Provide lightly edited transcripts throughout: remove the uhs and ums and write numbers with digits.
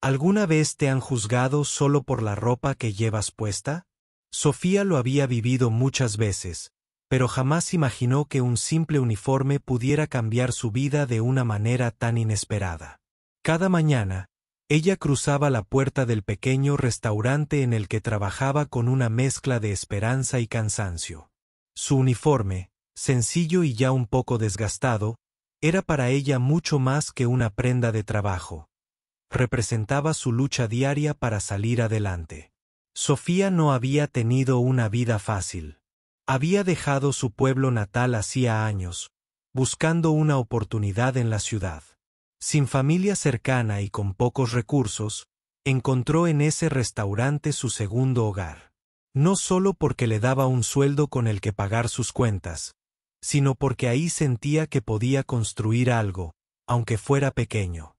¿Alguna vez te han juzgado solo por la ropa que llevas puesta? Sofía lo había vivido muchas veces, pero jamás imaginó que un simple uniforme pudiera cambiar su vida de una manera tan inesperada. Cada mañana, ella cruzaba la puerta del pequeño restaurante en el que trabajaba con una mezcla de esperanza y cansancio. Su uniforme, sencillo y ya un poco desgastado, era para ella mucho más que una prenda de trabajo. Representaba su lucha diaria para salir adelante. Sofía no había tenido una vida fácil. Había dejado su pueblo natal hacía años, buscando una oportunidad en la ciudad. Sin familia cercana y con pocos recursos, encontró en ese restaurante su segundo hogar. No solo porque le daba un sueldo con el que pagar sus cuentas, sino porque ahí sentía que podía construir algo, aunque fuera pequeño.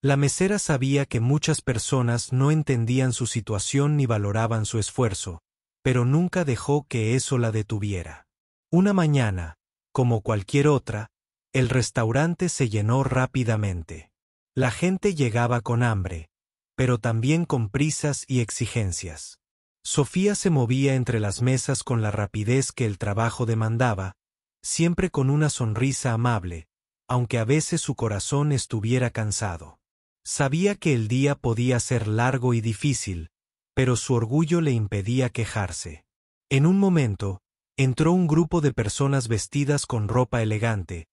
La mesera sabía que muchas personas no entendían su situación ni valoraban su esfuerzo, pero nunca dejó que eso la detuviera. Una mañana, como cualquier otra, el restaurante se llenó rápidamente. La gente llegaba con hambre, pero también con prisas y exigencias. Sofía se movía entre las mesas con la rapidez que el trabajo demandaba, siempre con una sonrisa amable, aunque a veces su corazón estuviera cansado. Sabía que el día podía ser largo y difícil, pero su orgullo le impedía quejarse. En un momento, entró un grupo de personas vestidas con ropa elegante,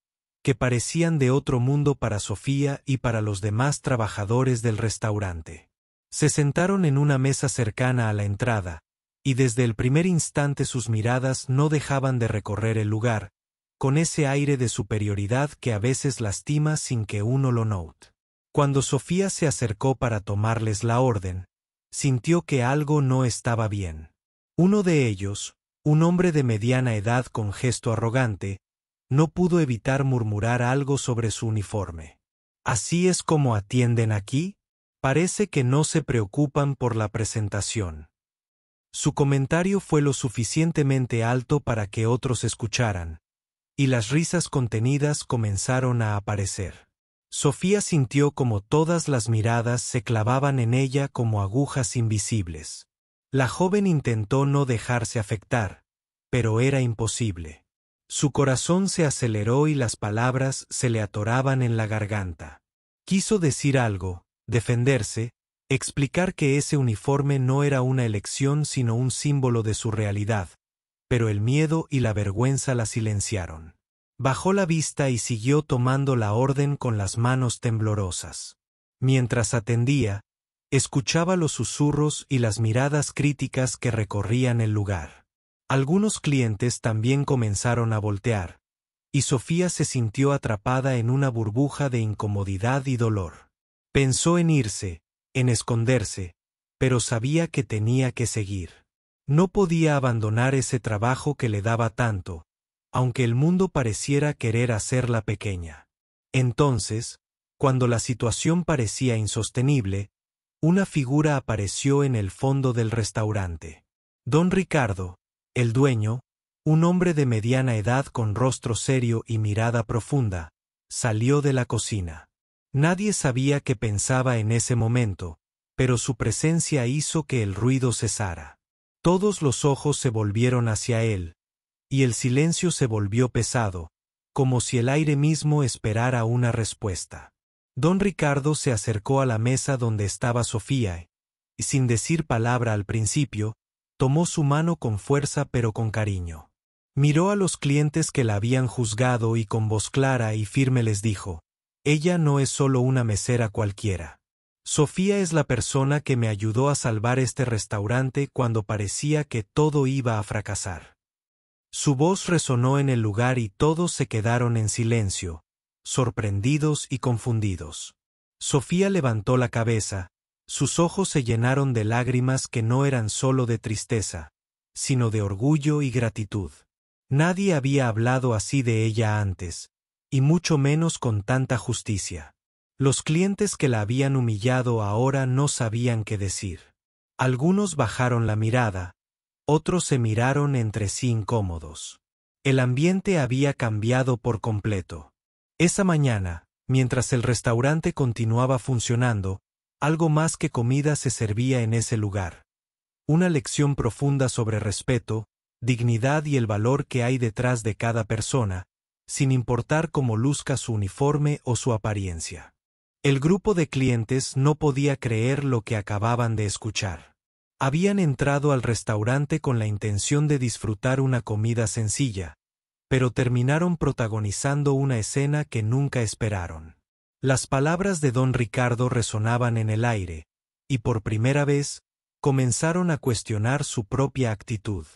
que parecían de otro mundo para Sofía y para los demás trabajadores del restaurante. Se sentaron en una mesa cercana a la entrada, y desde el primer instante sus miradas no dejaban de recorrer el lugar, con ese aire de superioridad que a veces lastima sin que uno lo note. Cuando Sofía se acercó para tomarles la orden, sintió que algo no estaba bien. Uno de ellos, un hombre de mediana edad con gesto arrogante, no pudo evitar murmurar algo sobre su uniforme. ¿Así es como atienden aquí? Parece que no se preocupan por la presentación. Su comentario fue lo suficientemente alto para que otros escucharan, y las risas contenidas comenzaron a aparecer. Sofía sintió como todas las miradas se clavaban en ella como agujas invisibles. La joven intentó no dejarse afectar, pero era imposible. Su corazón se aceleró y las palabras se le atoraban en la garganta. Quiso decir algo, defenderse, explicar que ese uniforme no era una elección sino un símbolo de su realidad, pero el miedo y la vergüenza la silenciaron. Bajó la vista y siguió tomando la orden con las manos temblorosas. Mientras atendía, escuchaba los susurros y las miradas críticas que recorrían el lugar. Algunos clientes también comenzaron a voltear, y Sofía se sintió atrapada en una burbuja de incomodidad y dolor. Pensó en irse, en esconderse, pero sabía que tenía que seguir. No podía abandonar ese trabajo que le daba tanto, aunque el mundo pareciera querer hacerla pequeña. Entonces, cuando la situación parecía insostenible, una figura apareció en el fondo del restaurante. Don Ricardo, el dueño, un hombre de mediana edad con rostro serio y mirada profunda, salió de la cocina. Nadie sabía qué pensaba en ese momento, pero su presencia hizo que el ruido cesara. Todos los ojos se volvieron hacia él, y el silencio se volvió pesado, como si el aire mismo esperara una respuesta. Don Ricardo se acercó a la mesa donde estaba Sofía, y sin decir palabra al principio, tomó su mano con fuerza pero con cariño. Miró a los clientes que la habían juzgado y con voz clara y firme les dijo: «Ella no es solo una mesera cualquiera. Sofía es la persona que me ayudó a salvar este restaurante cuando parecía que todo iba a fracasar». Su voz resonó en el lugar y todos se quedaron en silencio, sorprendidos y confundidos. Sofía levantó la cabeza, sus ojos se llenaron de lágrimas que no eran solo de tristeza, sino de orgullo y gratitud. Nadie había hablado así de ella antes, y mucho menos con tanta justicia. Los clientes que la habían humillado ahora no sabían qué decir. Algunos bajaron la mirada, otros se miraron entre sí incómodos. El ambiente había cambiado por completo. Esa mañana, mientras el restaurante continuaba funcionando, Algo más que comida se servía en ese lugar. Una lección profunda sobre respeto, dignidad y el valor que hay detrás de cada persona, sin importar cómo luzca su uniforme o su apariencia. El grupo de clientes no podía creer lo que acababan de escuchar. Habían entrado al restaurante con la intención de disfrutar una comida sencilla, pero terminaron protagonizando una escena que nunca esperaron. Las palabras de don Ricardo resonaban en el aire, y por primera vez, comenzaron a cuestionar su propia actitud.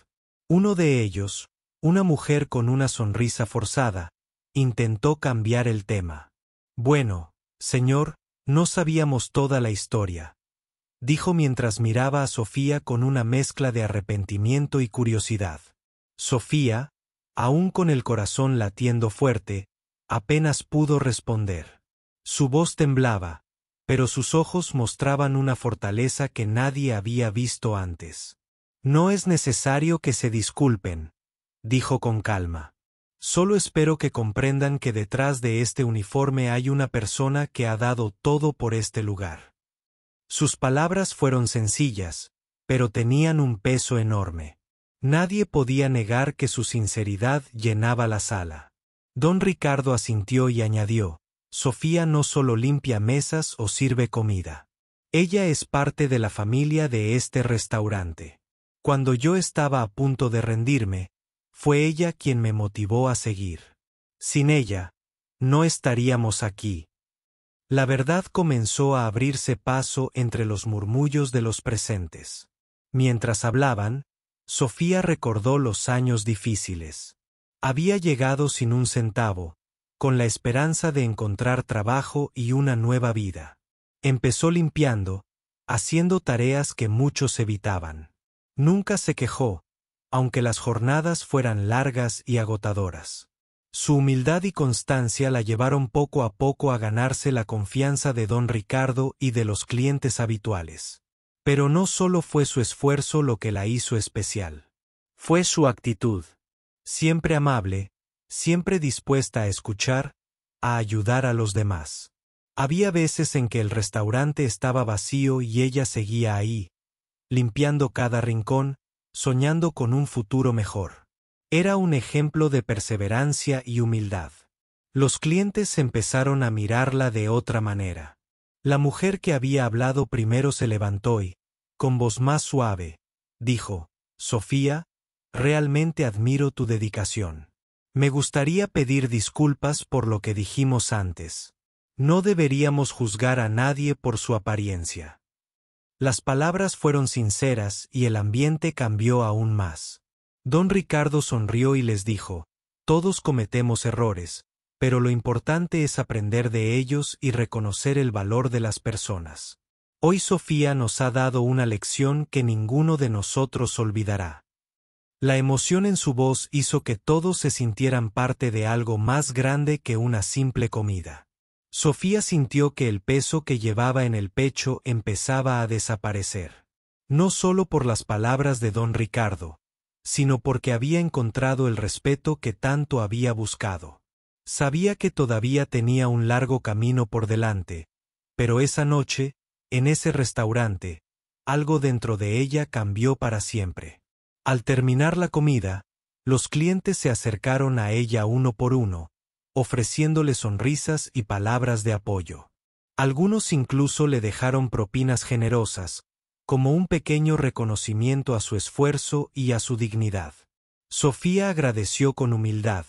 Uno de ellos, una mujer con una sonrisa forzada, intentó cambiar el tema. Bueno, señor, no sabíamos toda la historia, dijo mientras miraba a Sofía con una mezcla de arrepentimiento y curiosidad. Sofía, aún con el corazón latiendo fuerte, apenas pudo responder. Su voz temblaba, pero sus ojos mostraban una fortaleza que nadie había visto antes. No es necesario que se disculpen, dijo con calma. Solo espero que comprendan que detrás de este uniforme hay una persona que ha dado todo por este lugar. Sus palabras fueron sencillas, pero tenían un peso enorme. Nadie podía negar que su sinceridad llenaba la sala. Don Ricardo asintió y añadió: Sofía no solo limpia mesas o sirve comida. Ella es parte de la familia de este restaurante. Cuando yo estaba a punto de rendirme, fue ella quien me motivó a seguir. Sin ella, no estaríamos aquí. La verdad comenzó a abrirse paso entre los murmullos de los presentes. Mientras hablaban, Sofía recordó los años difíciles. Había llegado sin un centavo, con la esperanza de encontrar trabajo y una nueva vida. Empezó limpiando, haciendo tareas que muchos evitaban. Nunca se quejó, aunque las jornadas fueran largas y agotadoras. Su humildad y constancia la llevaron poco a poco a ganarse la confianza de don Ricardo y de los clientes habituales. Pero no solo fue su esfuerzo lo que la hizo especial. Fue su actitud. Siempre amable, siempre dispuesta a escuchar, a ayudar a los demás. Había veces en que el restaurante estaba vacío y ella seguía ahí, limpiando cada rincón, soñando con un futuro mejor. Era un ejemplo de perseverancia y humildad. Los clientes empezaron a mirarla de otra manera. La mujer que había hablado primero se levantó y, con voz más suave, dijo: Sofía, realmente admiro tu dedicación. Me gustaría pedir disculpas por lo que dijimos antes. No deberíamos juzgar a nadie por su apariencia. Las palabras fueron sinceras y el ambiente cambió aún más. Don Ricardo sonrió y les dijo: todos cometemos errores, pero lo importante es aprender de ellos y reconocer el valor de las personas. Hoy Sofía nos ha dado una lección que ninguno de nosotros olvidará. La emoción en su voz hizo que todos se sintieran parte de algo más grande que una simple comida. Sofía sintió que el peso que llevaba en el pecho empezaba a desaparecer. No solo por las palabras de don Ricardo, sino porque había encontrado el respeto que tanto había buscado. Sabía que todavía tenía un largo camino por delante, pero esa noche, en ese restaurante, algo dentro de ella cambió para siempre. Al terminar la comida, los clientes se acercaron a ella uno por uno, ofreciéndole sonrisas y palabras de apoyo. Algunos incluso le dejaron propinas generosas, como un pequeño reconocimiento a su esfuerzo y a su dignidad. Sofía agradeció con humildad,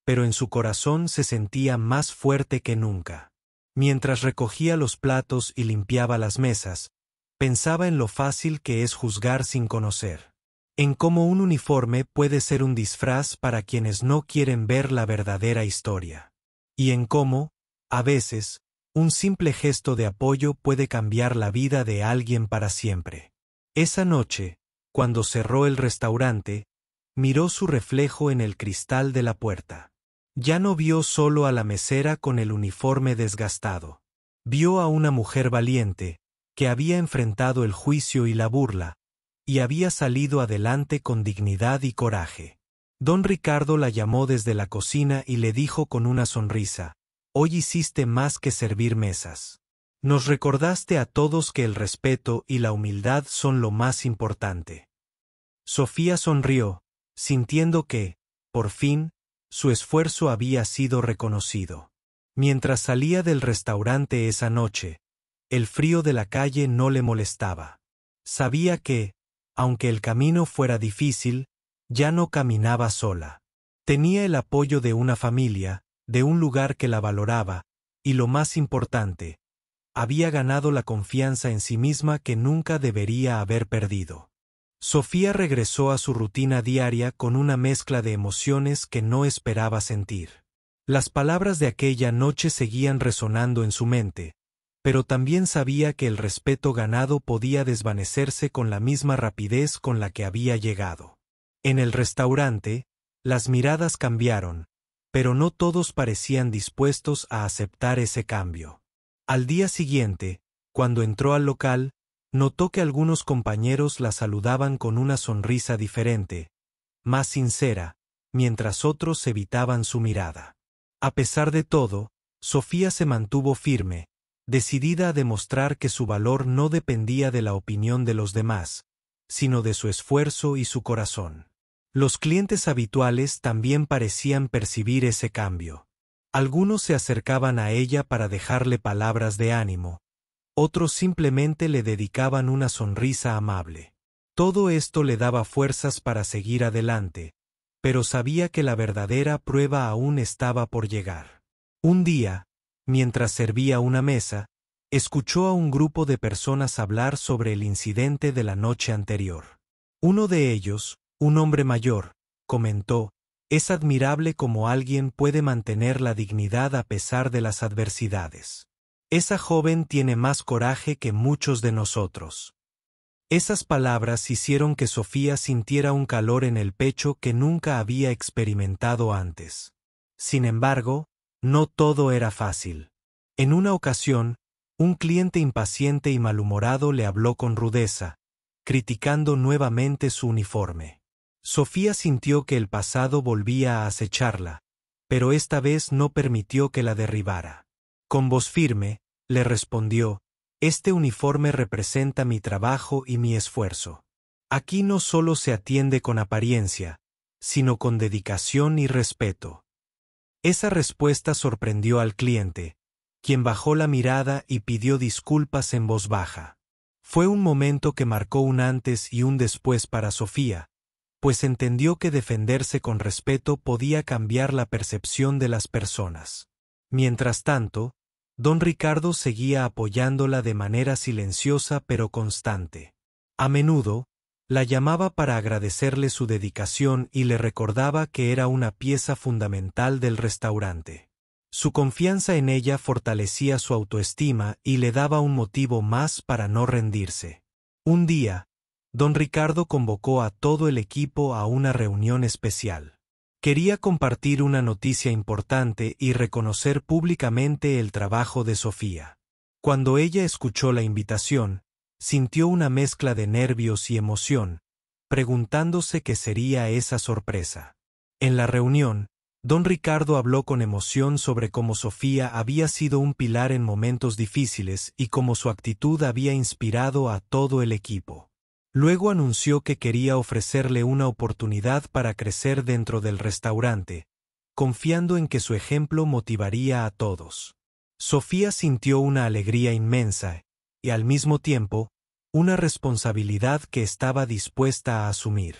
pero en su corazón se sentía más fuerte que nunca. Mientras recogía los platos y limpiaba las mesas, pensaba en lo fácil que es juzgar sin conocer. En cómo un uniforme puede ser un disfraz para quienes no quieren ver la verdadera historia. Y en cómo, a veces, un simple gesto de apoyo puede cambiar la vida de alguien para siempre. Esa noche, cuando cerró el restaurante, miró su reflejo en el cristal de la puerta. Ya no vio solo a la mesera con el uniforme desgastado. Vio a una mujer valiente, que había enfrentado el juicio y la burla, y había salido adelante con dignidad y coraje. Don Ricardo la llamó desde la cocina y le dijo con una sonrisa: hoy hiciste más que servir mesas. Nos recordaste a todos que el respeto y la humildad son lo más importante. Sofía sonrió, sintiendo que, por fin, su esfuerzo había sido reconocido. Mientras salía del restaurante esa noche, el frío de la calle no le molestaba. Sabía que, aunque el camino fuera difícil, ya no caminaba sola. Tenía el apoyo de una familia, de un lugar que la valoraba, y lo más importante, había ganado la confianza en sí misma que nunca debería haber perdido. Sofía regresó a su rutina diaria con una mezcla de emociones que no esperaba sentir. Las palabras de aquella noche seguían resonando en su mente, pero también sabía que el respeto ganado podía desvanecerse con la misma rapidez con la que había llegado. En el restaurante, las miradas cambiaron, pero no todos parecían dispuestos a aceptar ese cambio. Al día siguiente, cuando entró al local, notó que algunos compañeros la saludaban con una sonrisa diferente, más sincera, mientras otros evitaban su mirada. A pesar de todo, Sofía se mantuvo firme, decidida a demostrar que su valor no dependía de la opinión de los demás, sino de su esfuerzo y su corazón. Los clientes habituales también parecían percibir ese cambio. Algunos se acercaban a ella para dejarle palabras de ánimo, otros simplemente le dedicaban una sonrisa amable. Todo esto le daba fuerzas para seguir adelante, pero sabía que la verdadera prueba aún estaba por llegar. Un día, mientras servía una mesa, escuchó a un grupo de personas hablar sobre el incidente de la noche anterior. Uno de ellos, un hombre mayor, comentó: «Es admirable cómo alguien puede mantener la dignidad a pesar de las adversidades. Esa joven tiene más coraje que muchos de nosotros». Esas palabras hicieron que Sofía sintiera un calor en el pecho que nunca había experimentado antes. Sin embargo, no todo era fácil. En una ocasión, un cliente impaciente y malhumorado le habló con rudeza, criticando nuevamente su uniforme. Sofía sintió que el pasado volvía a acecharla, pero esta vez no permitió que la derribara. Con voz firme, le respondió: «Este uniforme representa mi trabajo y mi esfuerzo. Aquí no solo se atiende con apariencia, sino con dedicación y respeto». Esa respuesta sorprendió al cliente, quien bajó la mirada y pidió disculpas en voz baja. Fue un momento que marcó un antes y un después para Sofía, pues entendió que defenderse con respeto podía cambiar la percepción de las personas. Mientras tanto, don Ricardo seguía apoyándola de manera silenciosa pero constante. A menudo, la llamaba para agradecerle su dedicación y le recordaba que era una pieza fundamental del restaurante. Su confianza en ella fortalecía su autoestima y le daba un motivo más para no rendirse. Un día, don Ricardo convocó a todo el equipo a una reunión especial. Quería compartir una noticia importante y reconocer públicamente el trabajo de Sofía. Cuando ella escuchó la invitación, sintió una mezcla de nervios y emoción, preguntándose qué sería esa sorpresa. En la reunión, don Ricardo habló con emoción sobre cómo Sofía había sido un pilar en momentos difíciles y cómo su actitud había inspirado a todo el equipo. Luego anunció que quería ofrecerle una oportunidad para crecer dentro del restaurante, confiando en que su ejemplo motivaría a todos. Sofía sintió una alegría inmensa y, al mismo tiempo, una responsabilidad que estaba dispuesta a asumir.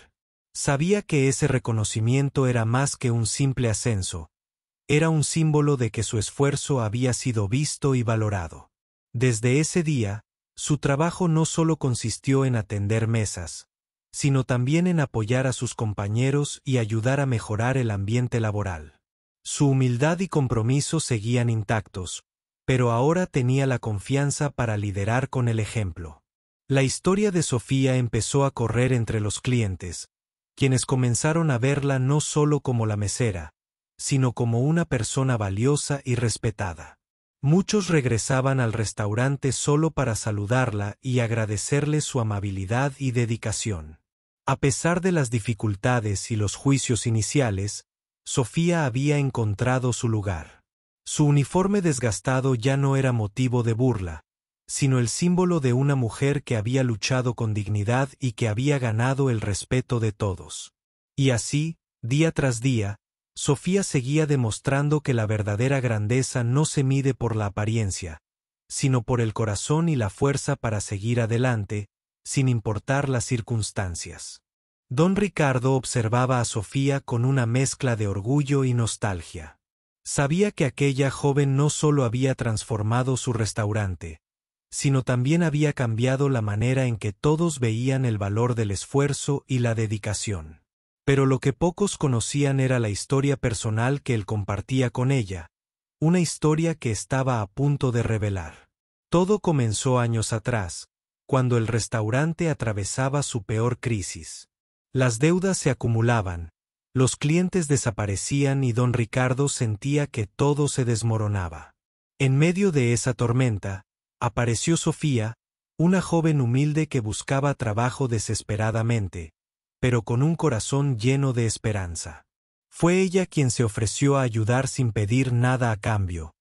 Sabía que ese reconocimiento era más que un simple ascenso, era un símbolo de que su esfuerzo había sido visto y valorado. Desde ese día, su trabajo no solo consistió en atender mesas, sino también en apoyar a sus compañeros y ayudar a mejorar el ambiente laboral. Su humildad y compromiso seguían intactos, pero ahora tenía la confianza para liderar con el ejemplo. La historia de Sofía empezó a correr entre los clientes, quienes comenzaron a verla no solo como la mesera, sino como una persona valiosa y respetada. Muchos regresaban al restaurante solo para saludarla y agradecerle su amabilidad y dedicación. A pesar de las dificultades y los juicios iniciales, Sofía había encontrado su lugar. Su uniforme desgastado ya no era motivo de burla, sino el símbolo de una mujer que había luchado con dignidad y que había ganado el respeto de todos. Y así, día tras día, Sofía seguía demostrando que la verdadera grandeza no se mide por la apariencia, sino por el corazón y la fuerza para seguir adelante, sin importar las circunstancias. Don Ricardo observaba a Sofía con una mezcla de orgullo y nostalgia. Sabía que aquella joven no solo había transformado su restaurante, sino también había cambiado la manera en que todos veían el valor del esfuerzo y la dedicación. Pero lo que pocos conocían era la historia personal que él compartía con ella, una historia que estaba a punto de revelar. Todo comenzó años atrás, cuando el restaurante atravesaba su peor crisis. Las deudas se acumulaban, los clientes desaparecían y don Ricardo sentía que todo se desmoronaba. En medio de esa tormenta, apareció Sofía, una joven humilde que buscaba trabajo desesperadamente, pero con un corazón lleno de esperanza. Fue ella quien se ofreció a ayudar sin pedir nada a cambio,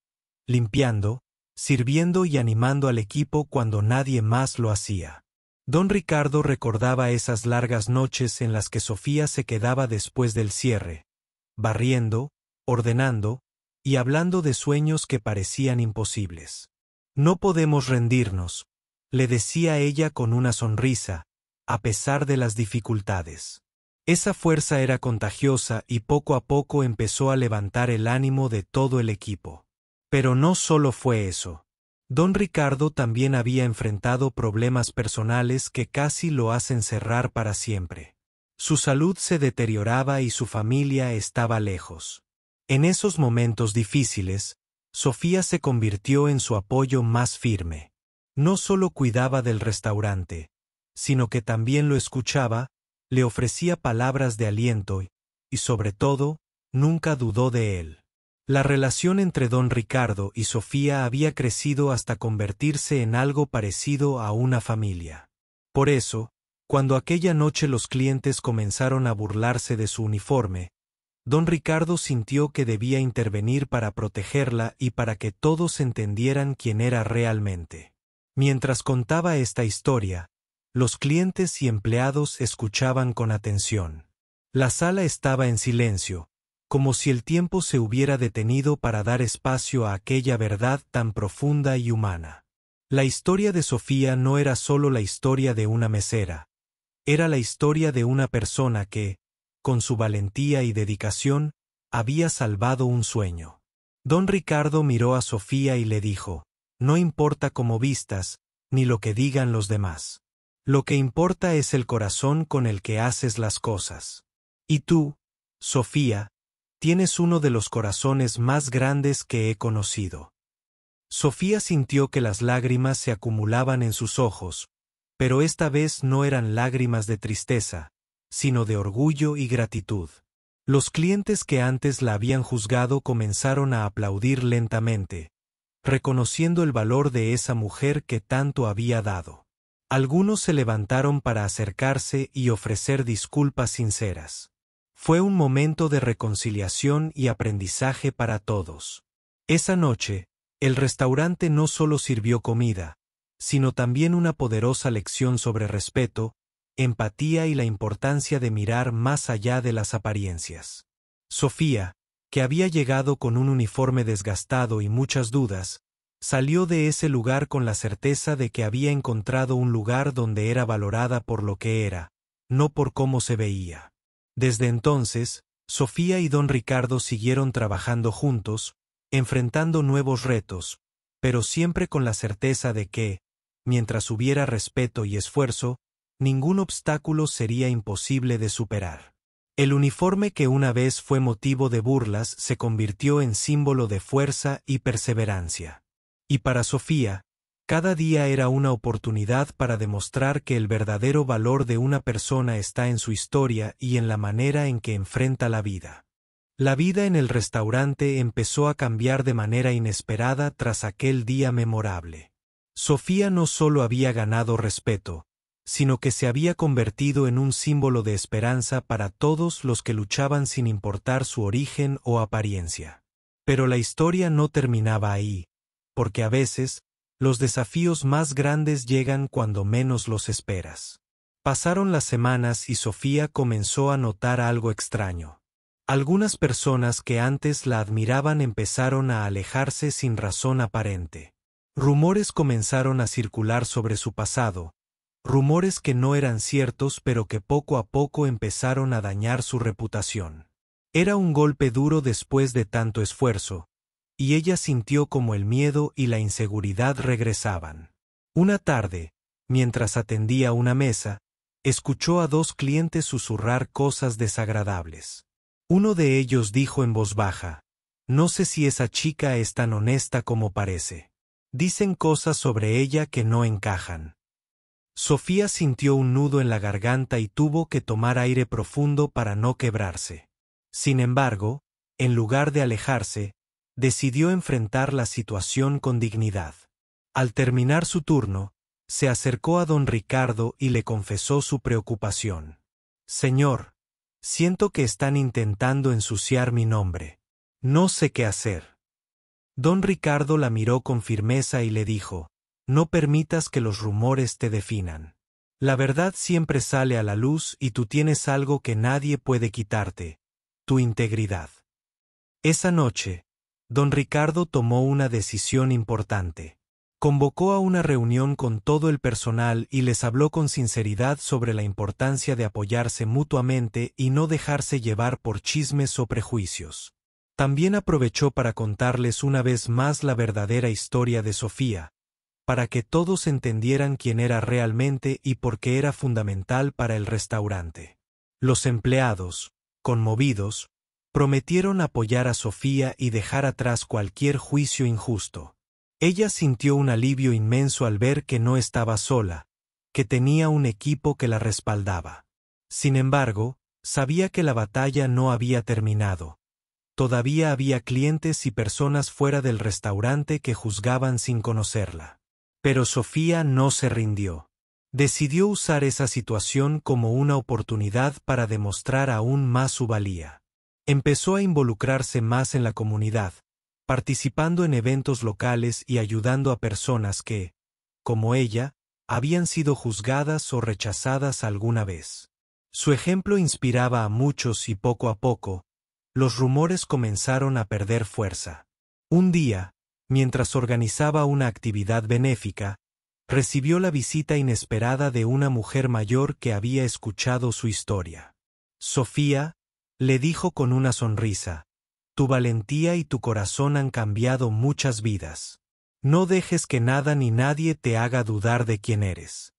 limpiando, sirviendo y animando al equipo cuando nadie más lo hacía. Don Ricardo recordaba esas largas noches en las que Sofía se quedaba después del cierre, barriendo, ordenando y hablando de sueños que parecían imposibles. No podemos rendirnos, le decía ella con una sonrisa, a pesar de las dificultades. Esa fuerza era contagiosa y poco a poco empezó a levantar el ánimo de todo el equipo. Pero no solo fue eso. Don Ricardo también había enfrentado problemas personales que casi lo hacen cerrar para siempre. Su salud se deterioraba y su familia estaba lejos. En esos momentos difíciles, Sofía se convirtió en su apoyo más firme. No solo cuidaba del restaurante, sino que también lo escuchaba, le ofrecía palabras de aliento y, sobre todo, nunca dudó de él. La relación entre don Ricardo y Sofía había crecido hasta convertirse en algo parecido a una familia. Por eso, cuando aquella noche los clientes comenzaron a burlarse de su uniforme, don Ricardo sintió que debía intervenir para protegerla y para que todos entendieran quién era realmente. Mientras contaba esta historia, los clientes y empleados escuchaban con atención. La sala estaba en silencio, como si el tiempo se hubiera detenido para dar espacio a aquella verdad tan profunda y humana. La historia de Sofía no era solo la historia de una mesera, era la historia de una persona que, con su valentía y dedicación, había salvado un sueño. Don Ricardo miró a Sofía y le dijo: «No importa cómo vistas, ni lo que digan los demás. Lo que importa es el corazón con el que haces las cosas. Y tú, Sofía, tienes uno de los corazones más grandes que he conocido». Sofía sintió que las lágrimas se acumulaban en sus ojos, pero esta vez no eran lágrimas de tristeza, sino de orgullo y gratitud. Los clientes que antes la habían juzgado comenzaron a aplaudir lentamente, reconociendo el valor de esa mujer que tanto había dado. Algunos se levantaron para acercarse y ofrecer disculpas sinceras. Fue un momento de reconciliación y aprendizaje para todos. Esa noche, el restaurante no solo sirvió comida, sino también una poderosa lección sobre respeto, empatía y la importancia de mirar más allá de las apariencias. Sofía, que había llegado con un uniforme desgastado y muchas dudas, salió de ese lugar con la certeza de que había encontrado un lugar donde era valorada por lo que era, no por cómo se veía. Desde entonces, Sofía y don Ricardo siguieron trabajando juntos, enfrentando nuevos retos, pero siempre con la certeza de que, mientras hubiera respeto y esfuerzo, ningún obstáculo sería imposible de superar. El uniforme que una vez fue motivo de burlas se convirtió en símbolo de fuerza y perseverancia. Y para Sofía, cada día era una oportunidad para demostrar que el verdadero valor de una persona está en su historia y en la manera en que enfrenta la vida. La vida en el restaurante empezó a cambiar de manera inesperada tras aquel día memorable. Sofía no solo había ganado respeto, sino que se había convertido en un símbolo de esperanza para todos los que luchaban sin importar su origen o apariencia. Pero la historia no terminaba ahí, porque a veces, Los desafíos más grandes llegan cuando menos los esperas. Pasaron las semanas y Sofía comenzó a notar algo extraño. Algunas personas que antes la admiraban empezaron a alejarse sin razón aparente. Rumores comenzaron a circular sobre su pasado, rumores que no eran ciertos pero que poco a poco empezaron a dañar su reputación. Era un golpe duro después de tanto esfuerzo, y ella sintió como el miedo y la inseguridad regresaban. Una tarde, mientras atendía una mesa, escuchó a dos clientes susurrar cosas desagradables. Uno de ellos dijo en voz baja: «No sé si esa chica es tan honesta como parece. Dicen cosas sobre ella que no encajan». Sofía sintió un nudo en la garganta y tuvo que tomar aire profundo para no quebrarse. Sin embargo, en lugar de alejarse, decidió enfrentar la situación con dignidad. Al terminar su turno, se acercó a don Ricardo y le confesó su preocupación. «Señor, siento que están intentando ensuciar mi nombre. No sé qué hacer». Don Ricardo la miró con firmeza y le dijo: «No permitas que los rumores te definan. La verdad siempre sale a la luz y tú tienes algo que nadie puede quitarte: tu integridad». Esa noche, don Ricardo tomó una decisión importante. Convocó a una reunión con todo el personal y les habló con sinceridad sobre la importancia de apoyarse mutuamente y no dejarse llevar por chismes o prejuicios. También aprovechó para contarles una vez más la verdadera historia de Sofía, para que todos entendieran quién era realmente y por qué era fundamental para el restaurante. Los empleados, conmovidos, prometieron apoyar a Sofía y dejar atrás cualquier juicio injusto. Ella sintió un alivio inmenso al ver que no estaba sola, que tenía un equipo que la respaldaba. Sin embargo, sabía que la batalla no había terminado. Todavía había clientes y personas fuera del restaurante que juzgaban sin conocerla. Pero Sofía no se rindió. Decidió usar esa situación como una oportunidad para demostrar aún más su valía. Empezó a involucrarse más en la comunidad, participando en eventos locales y ayudando a personas que, como ella, habían sido juzgadas o rechazadas alguna vez. Su ejemplo inspiraba a muchos y poco a poco, los rumores comenzaron a perder fuerza. Un día, mientras organizaba una actividad benéfica, recibió la visita inesperada de una mujer mayor que había escuchado su historia. «Sofía», le dijo con una sonrisa, «tu valentía y tu corazón han cambiado muchas vidas. No dejes que nada ni nadie te haga dudar de quién eres».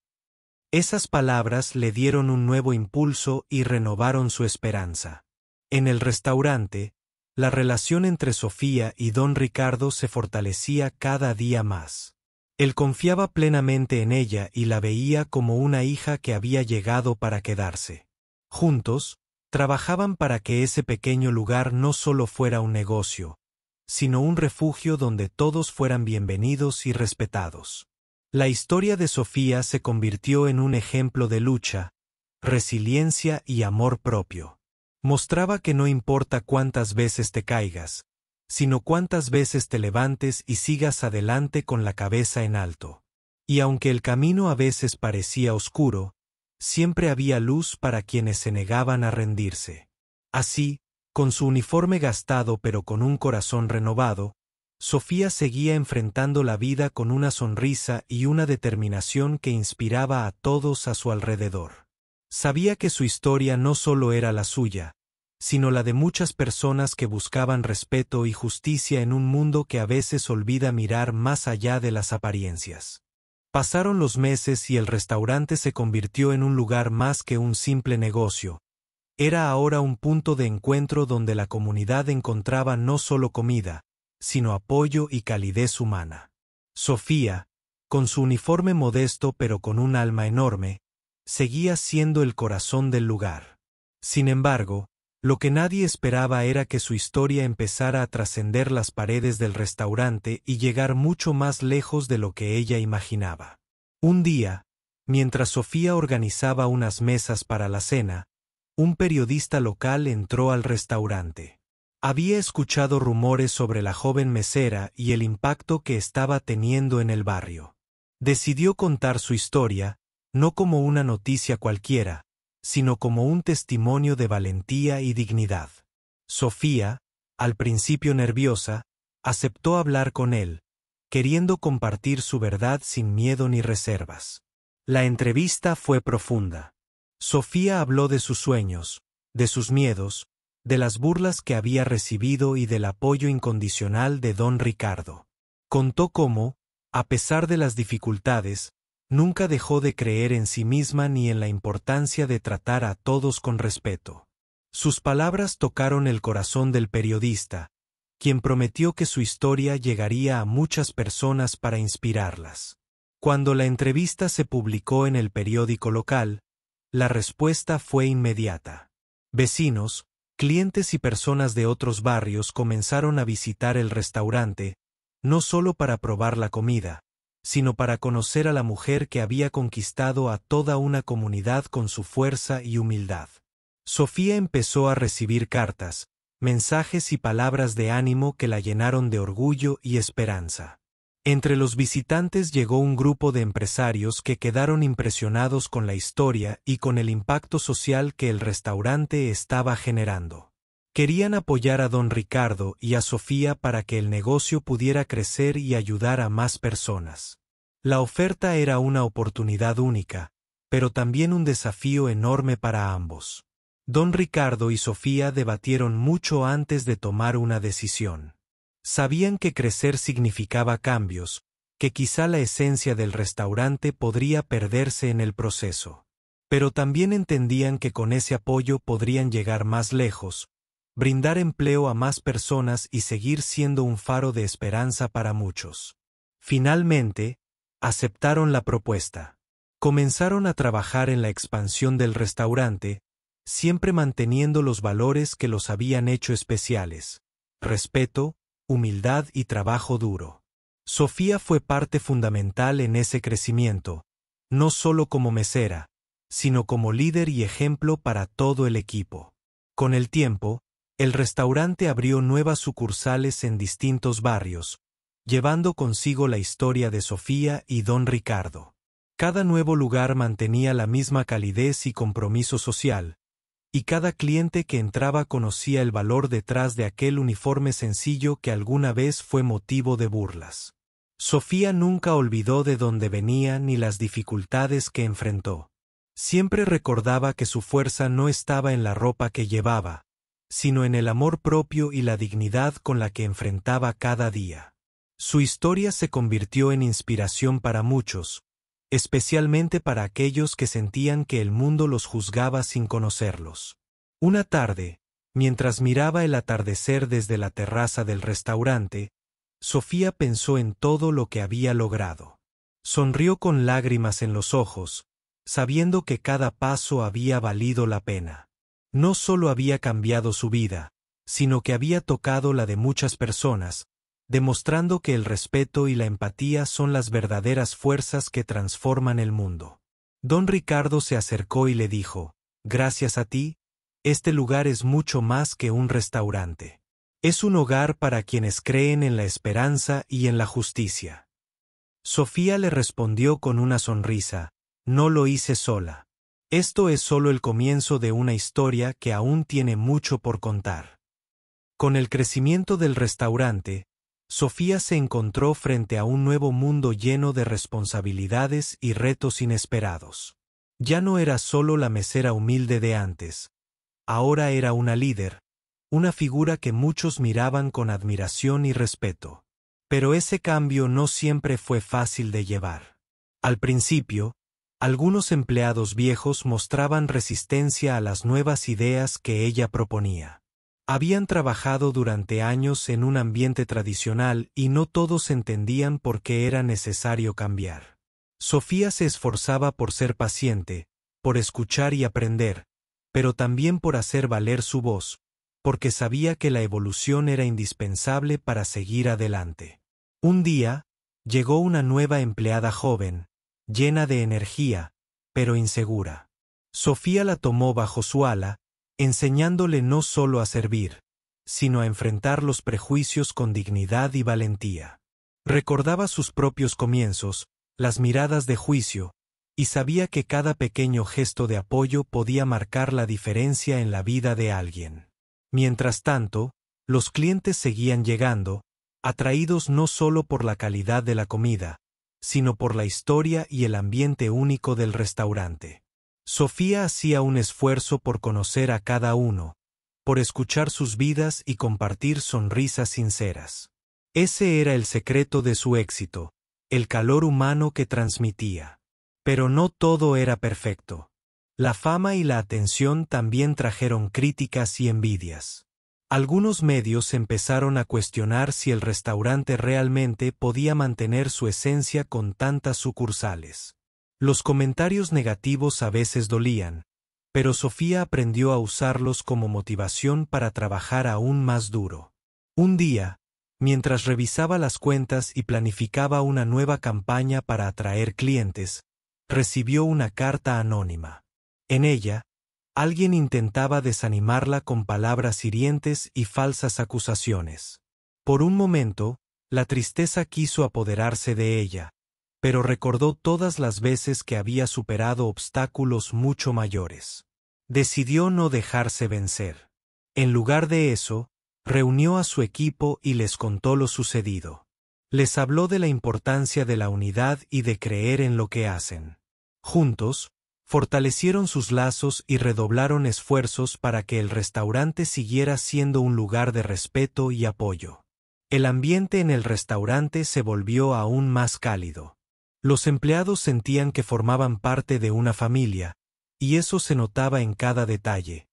Esas palabras le dieron un nuevo impulso y renovaron su esperanza. En el restaurante, la relación entre Sofía y don Ricardo se fortalecía cada día más. Él confiaba plenamente en ella y la veía como una hija que había llegado para quedarse. Juntos, trabajaban para que ese pequeño lugar no solo fuera un negocio, sino un refugio donde todos fueran bienvenidos y respetados. La historia de Sofía se convirtió en un ejemplo de lucha, resiliencia y amor propio. Mostraba que no importa cuántas veces te caigas, sino cuántas veces te levantes y sigas adelante con la cabeza en alto. Y aunque el camino a veces parecía oscuro, siempre había luz para quienes se negaban a rendirse. Así, con su uniforme gastado pero con un corazón renovado, Sofía seguía enfrentando la vida con una sonrisa y una determinación que inspiraba a todos a su alrededor. Sabía que su historia no solo era la suya, sino la de muchas personas que buscaban respeto y justicia en un mundo que a veces olvida mirar más allá de las apariencias. Pasaron los meses y el restaurante se convirtió en un lugar más que un simple negocio. Era ahora un punto de encuentro donde la comunidad encontraba no solo comida, sino apoyo y calidez humana. Sofía, con su uniforme modesto pero con un alma enorme, seguía siendo el corazón del lugar. Sin embargo, lo que nadie esperaba era que su historia empezara a trascender las paredes del restaurante y llegar mucho más lejos de lo que ella imaginaba. Un día, mientras Sofía organizaba unas mesas para la cena, un periodista local entró al restaurante. Había escuchado rumores sobre la joven mesera y el impacto que estaba teniendo en el barrio. Decidió contar su historia, no como una noticia cualquiera, sino como un testimonio de valentía y dignidad. Sofía, al principio nerviosa, aceptó hablar con él, queriendo compartir su verdad sin miedo ni reservas. La entrevista fue profunda. Sofía habló de sus sueños, de sus miedos, de las burlas que había recibido y del apoyo incondicional de don Ricardo. Contó cómo, a pesar de las dificultades, nunca dejó de creer en sí misma ni en la importancia de tratar a todos con respeto. Sus palabras tocaron el corazón del periodista, quien prometió que su historia llegaría a muchas personas para inspirarlas. Cuando la entrevista se publicó en el periódico local, la respuesta fue inmediata. Vecinos, clientes y personas de otros barrios comenzaron a visitar el restaurante, no solo para probar la comida, sino para conocer a la mujer que había conquistado a toda una comunidad con su fuerza y humildad. Sofía empezó a recibir cartas, mensajes y palabras de ánimo que la llenaron de orgullo y esperanza. Entre los visitantes llegó un grupo de empresarios que quedaron impresionados con la historia y con el impacto social que el restaurante estaba generando. Querían apoyar a don Ricardo y a Sofía para que el negocio pudiera crecer y ayudar a más personas. La oferta era una oportunidad única, pero también un desafío enorme para ambos. Don Ricardo y Sofía debatieron mucho antes de tomar una decisión. Sabían que crecer significaba cambios, que quizá la esencia del restaurante podría perderse en el proceso. Pero también entendían que con ese apoyo podrían llegar más lejos, brindar empleo a más personas y seguir siendo un faro de esperanza para muchos. Finalmente, aceptaron la propuesta. Comenzaron a trabajar en la expansión del restaurante, siempre manteniendo los valores que los habían hecho especiales: respeto, humildad y trabajo duro. Sofía fue parte fundamental en ese crecimiento, no solo como mesera, sino como líder y ejemplo para todo el equipo. Con el tiempo, el restaurante abrió nuevas sucursales en distintos barrios, llevando consigo la historia de Sofía y don Ricardo. Cada nuevo lugar mantenía la misma calidez y compromiso social, y cada cliente que entraba conocía el valor detrás de aquel uniforme sencillo que alguna vez fue motivo de burlas. Sofía nunca olvidó de dónde venía ni las dificultades que enfrentó. Siempre recordaba que su fuerza no estaba en la ropa que llevaba, sino en el amor propio y la dignidad con la que enfrentaba cada día. Su historia se convirtió en inspiración para muchos, especialmente para aquellos que sentían que el mundo los juzgaba sin conocerlos. Una tarde, mientras miraba el atardecer desde la terraza del restaurante, Sofía pensó en todo lo que había logrado. Sonrió con lágrimas en los ojos, sabiendo que cada paso había valido la pena. No solo había cambiado su vida, sino que había tocado la de muchas personas, demostrando que el respeto y la empatía son las verdaderas fuerzas que transforman el mundo. Don Ricardo se acercó y le dijo: «Gracias a ti, este lugar es mucho más que un restaurante. Es un hogar para quienes creen en la esperanza y en la justicia». Sofía le respondió con una sonrisa: «No lo hice sola. Esto es solo el comienzo de una historia que aún tiene mucho por contar». Con el crecimiento del restaurante, Sofía se encontró frente a un nuevo mundo lleno de responsabilidades y retos inesperados. Ya no era solo la mesera humilde de antes. Ahora era una líder, una figura que muchos miraban con admiración y respeto. Pero ese cambio no siempre fue fácil de llevar. Al principio, algunos empleados viejos mostraban resistencia a las nuevas ideas que ella proponía. Habían trabajado durante años en un ambiente tradicional y no todos entendían por qué era necesario cambiar. Sofía se esforzaba por ser paciente, por escuchar y aprender, pero también por hacer valer su voz, porque sabía que la evolución era indispensable para seguir adelante. Un día, llegó una nueva empleada joven, llena de energía, pero insegura. Sofía la tomó bajo su ala, enseñándole no solo a servir, sino a enfrentar los prejuicios con dignidad y valentía. Recordaba sus propios comienzos, las miradas de juicio, y sabía que cada pequeño gesto de apoyo podía marcar la diferencia en la vida de alguien. Mientras tanto, los clientes seguían llegando, atraídos no solo por la calidad de la comida, sino por la historia y el ambiente único del restaurante. Sofía hacía un esfuerzo por conocer a cada uno, por escuchar sus vidas y compartir sonrisas sinceras. Ese era el secreto de su éxito, el calor humano que transmitía. Pero no todo era perfecto. La fama y la atención también trajeron críticas y envidias. Algunos medios empezaron a cuestionar si el restaurante realmente podía mantener su esencia con tantas sucursales. Los comentarios negativos a veces dolían, pero Sofía aprendió a usarlos como motivación para trabajar aún más duro. Un día, mientras revisaba las cuentas y planificaba una nueva campaña para atraer clientes, recibió una carta anónima. En ella, alguien intentaba desanimarla con palabras hirientes y falsas acusaciones. Por un momento, la tristeza quiso apoderarse de ella, pero recordó todas las veces que había superado obstáculos mucho mayores. Decidió no dejarse vencer. En lugar de eso, reunió a su equipo y les contó lo sucedido. Les habló de la importancia de la unidad y de creer en lo que hacen. Juntos, fortalecieron sus lazos y redoblaron esfuerzos para que el restaurante siguiera siendo un lugar de respeto y apoyo. El ambiente en el restaurante se volvió aún más cálido. Los empleados sentían que formaban parte de una familia, y eso se notaba en cada detalle.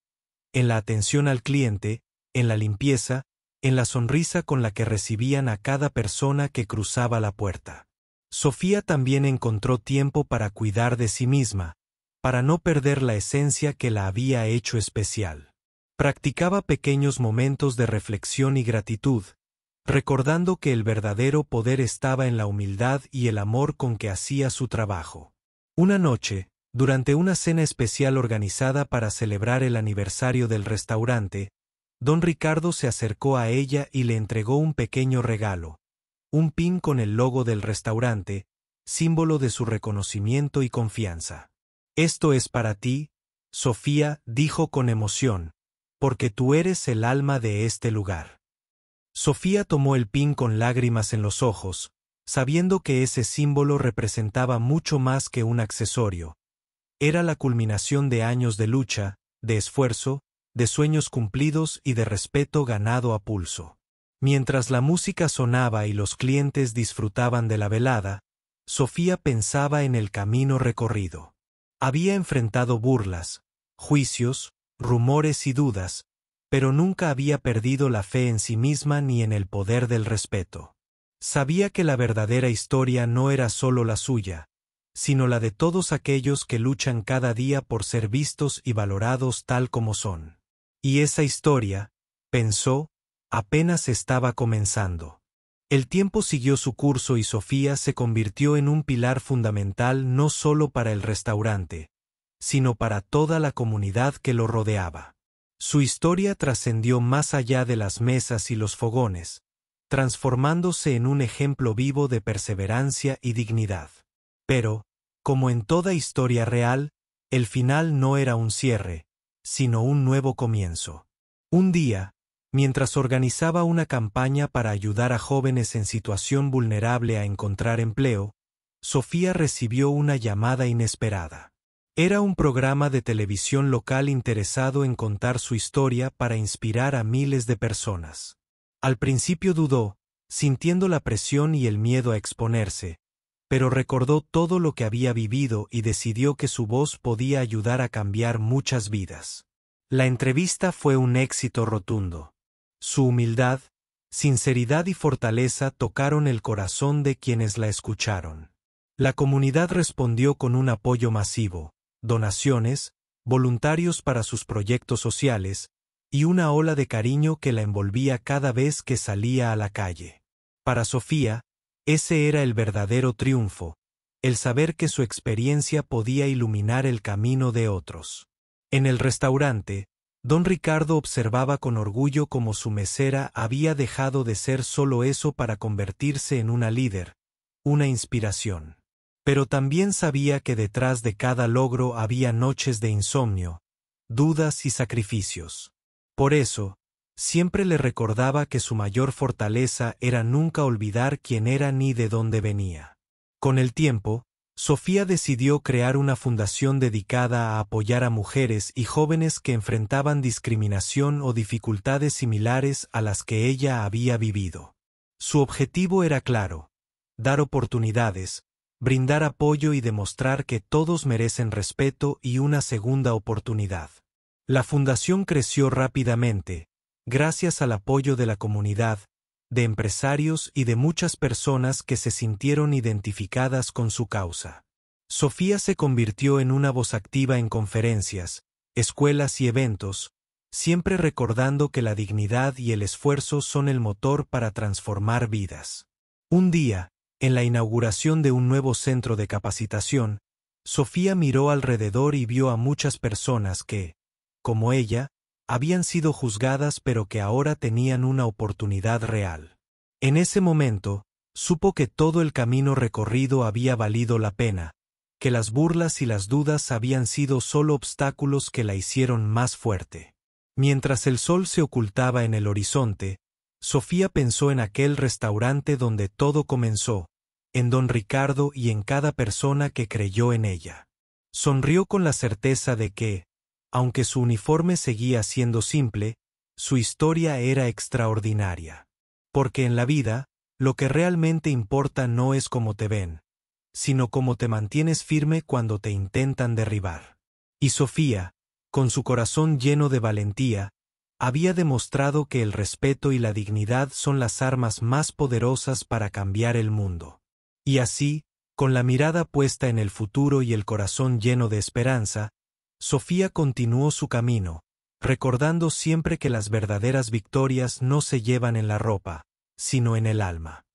En la atención al cliente, en la limpieza, en la sonrisa con la que recibían a cada persona que cruzaba la puerta. Sofía también encontró tiempo para cuidar de sí misma, para no perder la esencia que la había hecho especial. Practicaba pequeños momentos de reflexión y gratitud, recordando que el verdadero poder estaba en la humildad y el amor con que hacía su trabajo. Una noche, durante una cena especial organizada para celebrar el aniversario del restaurante, don Ricardo se acercó a ella y le entregó un pequeño regalo, un pin con el logo del restaurante, símbolo de su reconocimiento y confianza. «Esto es para ti, Sofía», dijo con emoción, «porque tú eres el alma de este lugar». Sofía tomó el pin con lágrimas en los ojos, sabiendo que ese símbolo representaba mucho más que un accesorio. Era la culminación de años de lucha, de esfuerzo, de sueños cumplidos y de respeto ganado a pulso. Mientras la música sonaba y los clientes disfrutaban de la velada, Sofía pensaba en el camino recorrido. Había enfrentado burlas, juicios, rumores y dudas, pero nunca había perdido la fe en sí misma ni en el poder del respeto. Sabía que la verdadera historia no era solo la suya, sino la de todos aquellos que luchan cada día por ser vistos y valorados tal como son. Y esa historia, pensó, apenas estaba comenzando. El tiempo siguió su curso y Sofía se convirtió en un pilar fundamental no solo para el restaurante, sino para toda la comunidad que lo rodeaba. Su historia trascendió más allá de las mesas y los fogones, transformándose en un ejemplo vivo de perseverancia y dignidad. Pero, como en toda historia real, el final no era un cierre, sino un nuevo comienzo. Un día, mientras organizaba una campaña para ayudar a jóvenes en situación vulnerable a encontrar empleo, Sofía recibió una llamada inesperada. Era un programa de televisión local interesado en contar su historia para inspirar a miles de personas. Al principio dudó, sintiendo la presión y el miedo a exponerse, pero recordó todo lo que había vivido y decidió que su voz podía ayudar a cambiar muchas vidas. La entrevista fue un éxito rotundo. Su humildad, sinceridad y fortaleza tocaron el corazón de quienes la escucharon. La comunidad respondió con un apoyo masivo, donaciones, voluntarios para sus proyectos sociales, y una ola de cariño que la envolvía cada vez que salía a la calle. Para Sofía, ese era el verdadero triunfo, el saber que su experiencia podía iluminar el camino de otros. En el restaurante, Don Ricardo observaba con orgullo cómo su mesera había dejado de ser solo eso para convertirse en una líder, una inspiración. Pero también sabía que detrás de cada logro había noches de insomnio, dudas y sacrificios. Por eso, siempre le recordaba que su mayor fortaleza era nunca olvidar quién era ni de dónde venía. Con el tiempo, Sofía decidió crear una fundación dedicada a apoyar a mujeres y jóvenes que enfrentaban discriminación o dificultades similares a las que ella había vivido. Su objetivo era claro: dar oportunidades, brindar apoyo y demostrar que todos merecen respeto y una segunda oportunidad. La fundación creció rápidamente, gracias al apoyo de la comunidad, de empresarios y de muchas personas que se sintieron identificadas con su causa. Sofía se convirtió en una voz activa en conferencias, escuelas y eventos, siempre recordando que la dignidad y el esfuerzo son el motor para transformar vidas. Un día, en la inauguración de un nuevo centro de capacitación, Sofía miró alrededor y vio a muchas personas que, como ella, habían sido juzgadas pero que ahora tenían una oportunidad real. En ese momento, supo que todo el camino recorrido había valido la pena, que las burlas y las dudas habían sido solo obstáculos que la hicieron más fuerte. Mientras el sol se ocultaba en el horizonte, Sofía pensó en aquel restaurante donde todo comenzó, en don Ricardo y en cada persona que creyó en ella. Sonrió con la certeza de que, aunque su uniforme seguía siendo simple, su historia era extraordinaria. Porque en la vida, lo que realmente importa no es cómo te ven, sino cómo te mantienes firme cuando te intentan derribar. Y Sofía, con su corazón lleno de valentía, había demostrado que el respeto y la dignidad son las armas más poderosas para cambiar el mundo. Y así, con la mirada puesta en el futuro y el corazón lleno de esperanza, Sofía continuó su camino, recordando siempre que las verdaderas victorias no se llevan en la ropa, sino en el alma.